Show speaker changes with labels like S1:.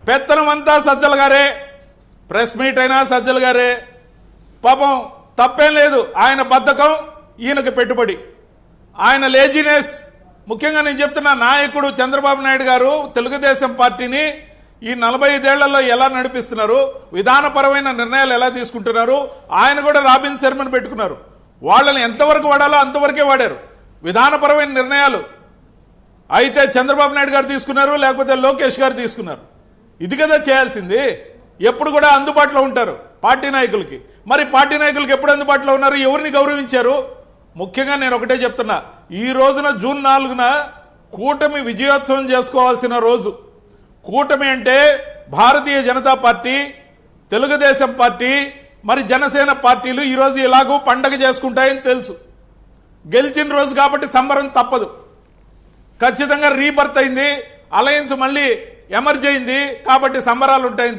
S1: పెత్తనం అంతా సజ్జల గారే, ప్రెస్ మీట్ అయినా సజ్జల గారే. పాపం తప్పేం లేదు, ఆయన బద్ధకం, ఈయనకి పెట్టుబడి, ఆయన లేజినెస్. ముఖ్యంగా నేను చెప్తున్నా, నాయకుడు చంద్రబాబు నాయుడు గారు తెలుగుదేశం పార్టీని ఈ 45 ఏళ్లలో ఎలా నడిపిస్తున్నారు, విధానపరమైన నిర్ణయాలు ఎలా తీసుకుంటున్నారు. ఆయన కూడా రాబిన్ శర్మను పెట్టుకున్నారు, వాళ్ళని ఎంతవరకు వాడాలో అంతవరకే వాడారు. విధానపరమైన నిర్ణయాలు అయితే చంద్రబాబు నాయుడు గారు తీసుకున్నారు, లేకపోతే లోకేష్ గారు తీసుకున్నారు. ఇది కదా చేయాల్సింది. ఎప్పుడు కూడా అందుబాటులో ఉంటారు పార్టీ నాయకులకి. మరి పార్టీ నాయకులకి ఎప్పుడు అందుబాటులో ఉన్నారు, ఎవరిని గౌరవించారు? ముఖ్యంగా నేను ఒకటే చెప్తున్నా, ఈ రోజున జూన్ 4న కూటమి విజయోత్సవం చేసుకోవాల్సిన రోజు. కూటమి అంటే భారతీయ జనతా పార్టీ, తెలుగుదేశం పార్టీ, మరి జనసేన పార్టీలు ఈరోజు ఇలాగూ పండగ చేసుకుంటాయని తెలుసు. గెలిచిన రోజు కాబట్టి సంబరం తప్పదు. ఖచ్చితంగా రీబర్త్ అయింది, అలయన్స్ మళ్ళీ ఎమర్జ్ అయింది కాబట్టి సంబరాలు ఉంటాయని